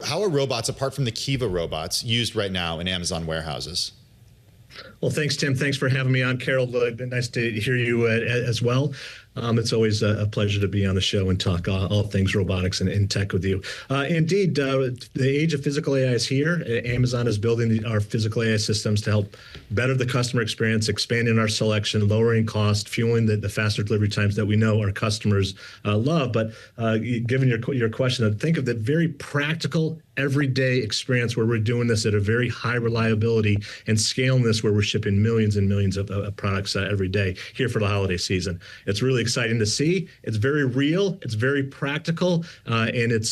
how are robots, apart from the Kiva robots, used right now in Amazon warehouses? Well, thanks, Tim. Thanks for having me on, Carol. Nice to hear you as well. It's always a pleasure to be on the show and talk all things robotics and tech with you. Indeed, the age of physical AI is here. Amazon is building our physical AI systems to help better the customer experience, expanding our selection, lowering cost, fueling the faster delivery times that we know our customers love. But given your question, think of the very practical, everyday experience where we're doing this at a very high reliability and scaling this where we're shipping millions and millions of products every day here for the holiday season. It's really exciting to see. It's very real. It's very practical, and it's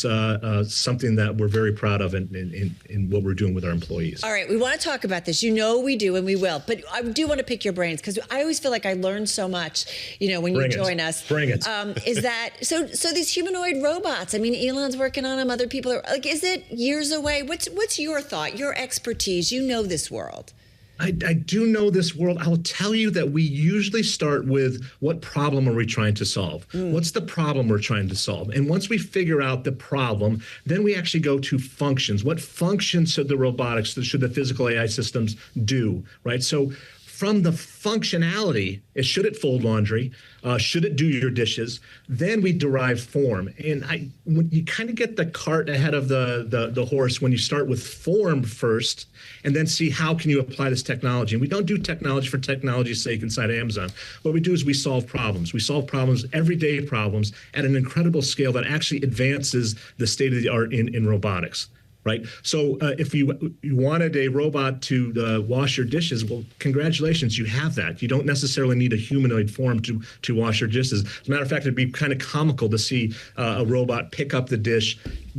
something that we're very proud of in what we're doing with our employees. All right, we want to talk about this. You know we do, and we will. But I do want to pick your brains because I always feel like I learn so much, when you join us. Bring it. Is that so these humanoid robots? I mean, Elon's working on them. Other people are like, is it years away? What's your thought? Your expertise? You know this world. I do know this world. I'll tell you that we usually start with what problem are we trying to solve? What's the problem we're trying to solve? And once we figure out the problem, then we actually go to functions. What functions should the robotics, should the physical AI systems do, right? So from the functionality, should it fold laundry? Should it do your dishes? Then we derive form. And when you kind of get the cart ahead of the horse when you start with form first and then see how can you apply this technology. And we don't do technology for technology's sake inside Amazon. What we do is we solve problems. We solve problems, everyday problems, at an incredible scale that actually advances the state of the art in robotics. Right. So if you wanted a robot to wash your dishes, well, congratulations, you have that. You don't necessarily need a humanoid form to wash your dishes. As a matter of fact, it'd be kind of comical to see a robot pick up the dish,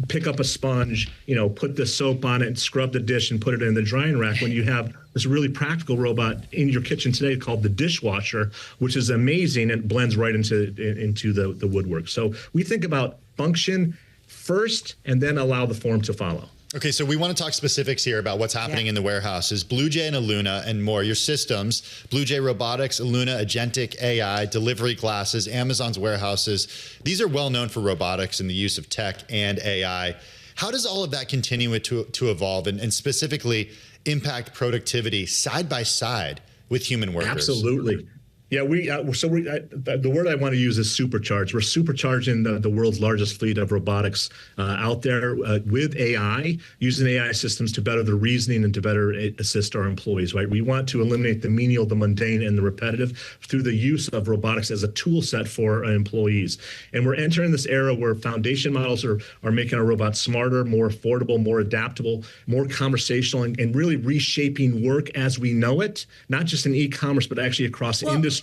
pick up a sponge, put the soap on it and scrub the dish and put it in the drying rack when you have this really practical robot in your kitchen today called the dishwasher, which is amazing and blends right into the woodwork. So we think about function first and then allow the form to follow. Okay, so we want to talk specifics here about what's happening in the warehouses. Jay and Aluna and more, your systems, Jay Robotics, Aluna Agentic AI, delivery classes, Amazon's warehouses. These are well known for robotics and the use of tech and AI. How does all of that continue to evolve and specifically impact productivity side by side with human workers? Absolutely. Yeah, the word I want to use is supercharge. We're supercharging the world's largest fleet of robotics out there with AI, using AI systems to better the reasoning and to better assist our employees, right? We want to eliminate the menial, the mundane, and the repetitive through the use of robotics as a tool set for our employees. And we're entering this era where foundation models are making our robots smarter, more affordable, more adaptable, more conversational, and really reshaping work as we know it, not just in e-commerce, but actually across industries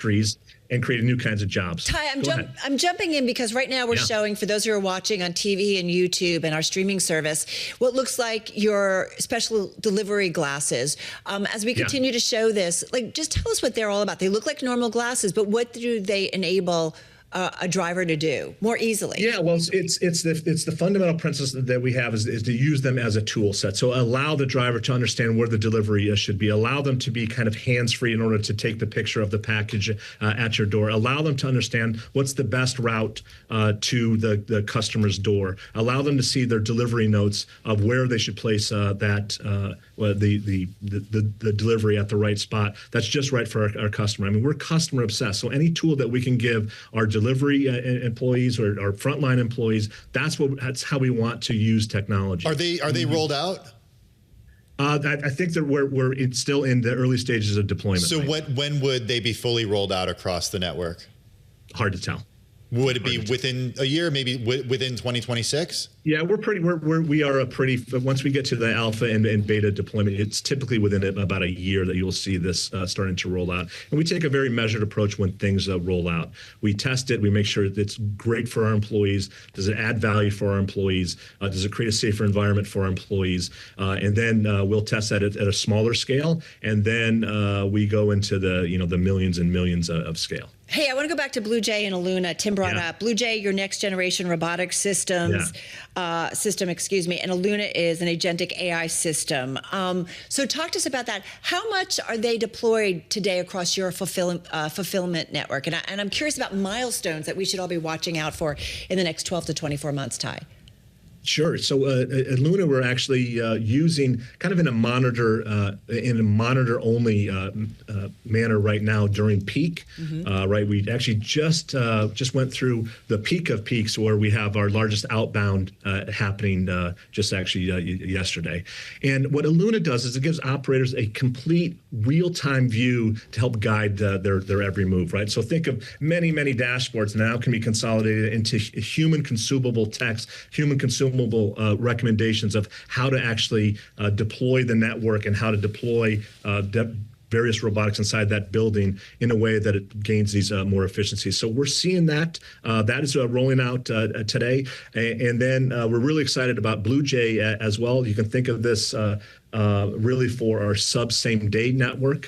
and creating new kinds of jobs. Ty, I'm jumping in because right now we're showing, for those who are watching on TV and YouTube and our streaming service, what looks like your special delivery glasses. As we continue to show this, just tell us what they're all about. They look like normal glasses, but what do they enable a driver to do more easily? Yeah, well, it's the fundamental principle that we have is to use them as a tool set. So allow the driver to understand where the delivery should be. Allow them to be kind of hands-free in order to take the picture of the package at your door. Allow them to understand what's the best route to the customer's door. Allow them to see their delivery notes of where they should place the delivery at the right spot. That's just right for our customer. I mean, we're customer obsessed. So any tool that we can give our delivery employees or our frontline employees, that's how we want to use technology. Are they rolled out? I think that we're still in the early stages of deployment. So when would they be fully rolled out across the network? Hard to tell. Would it be within a year, maybe within 2026? Yeah, we are a pretty, once we get to the alpha and beta deployment, it's typically within about a year that you'll see this starting to roll out. And we take a very measured approach when things roll out. We test it, we make sure that it's great for our employees. Does it add value for our employees? Does it create a safer environment for our employees? And then we'll test that at a smaller scale. And then we go into the millions and millions of scale. Hey, I want to go back to Jay and Aluna. Tim brought up Jay, your next generation robotics systems system, and Aluna is an agentic AI system. So talk to us about that. How much are they deployed today across your fulfillment network? And I'm curious about milestones that we should all be watching out for in the next 12 to 24 months, Ty. Sure. So at Luna, we're actually using kind of in a monitor only manner right now during peak. Right, we actually just went through the peak of peaks where we have our largest outbound happening just actually yesterday. And what Luna does is it gives operators a complete real-time view to help guide their every move. Right. So think of many dashboards now can be consolidated into human consumable text, human consumable recommendations of how to actually deploy the network and how to deploy various robotics inside that building in a way that it gains these more efficiencies. So we're seeing that. That is rolling out today. And then we're really excited about Blue Jay as well. You can think of this really for our same day network.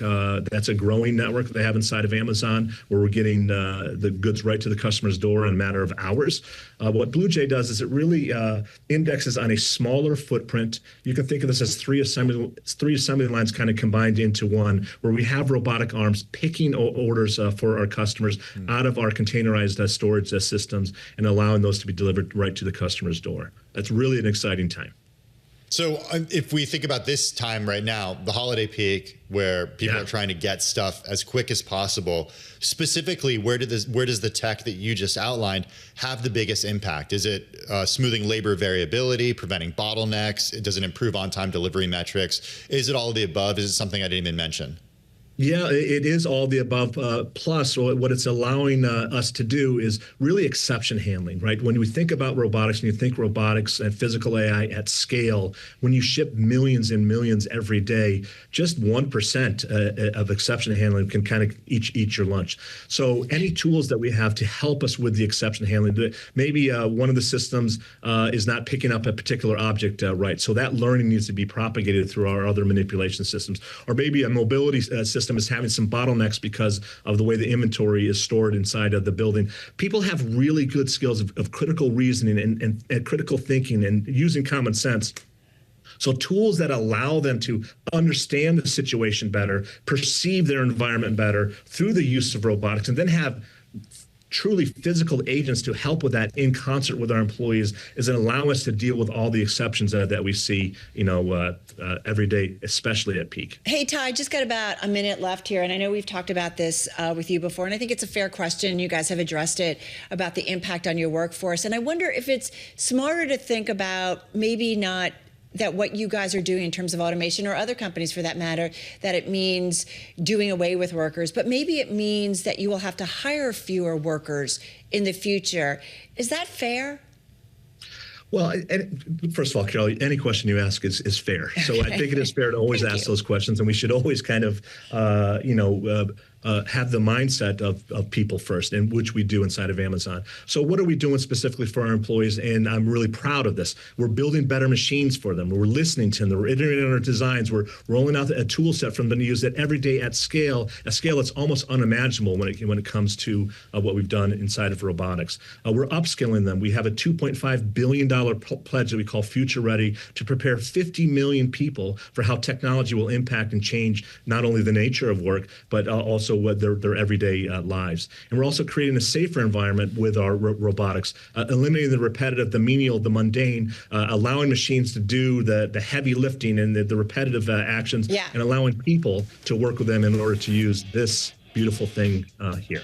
That's a growing network they have inside of Amazon where we're getting the goods right to the customer's door in a matter of hours. What Blue Jay does is it really indexes on a smaller footprint. You can think of this as three assembly lines kind of combined into one, where we have robotic arms picking orders for our customers out of our containerized storage systems and allowing those to be delivered right to the customer's door. That's really an exciting time. So if we think about this time right now, the holiday peak, where people are trying to get stuff as quick as possible, specifically, where does the tech that you just outlined have the biggest impact? Is it smoothing labor variability, preventing bottlenecks? Does it improve on-time delivery metrics? Is it all of the above? Is it something I didn't even mention? Yeah, it is all the above. Plus, what it's allowing us to do is really exception handling, right? When we think about robotics, and you think robotics and physical AI at scale, when you ship millions and millions every day, just 1% of exception handling can kind of eat your lunch. So any tools that we have to help us with the exception handling, maybe one of the systems is not picking up a particular object right. So that learning needs to be propagated through our other manipulation systems. Or maybe a mobility system is having some bottlenecks because of the way the inventory is stored inside of the building. People have really good skills of critical reasoning and critical thinking and using common sense. So tools that allow them to understand the situation better, perceive their environment better through the use of robotics, and then have truly physical agents to help with that in concert with our employees is going to allow us to deal with all the exceptions that we see, every day, especially at peak. Hey, Ty, just got about a minute left here, and I know we've talked about this with you before, and I think it's a fair question. You guys have addressed it about the impact on your workforce, and I wonder if it's smarter to think about maybe not that what you guys are doing in terms of automation, or other companies for that matter, that it means doing away with workers, but maybe it means that you will have to hire fewer workers in the future. Is that fair? Well, first of all, Carol, any question you ask is fair. So I think it is fair to always ask those questions, and we should always kind of, have the mindset of people first, and which we do inside of Amazon. So what are we doing specifically for our employees? And I'm really proud of this. We're building better machines for them. We're listening to them. We're iterating on our designs. We're rolling out a tool set for them to use that every day at scale, a scale that's almost unimaginable when it comes to what we've done inside of robotics. We're upskilling them. We have a $2.5 billion pledge that we call Future Ready to prepare 50 million people for how technology will impact and change not only the nature of work, but also what their everyday lives. And we're also creating a safer environment with our robotics, eliminating the repetitive, the menial, the mundane, allowing machines to do the heavy lifting and the repetitive actions, and allowing people to work with them in order to use this beautiful thing here.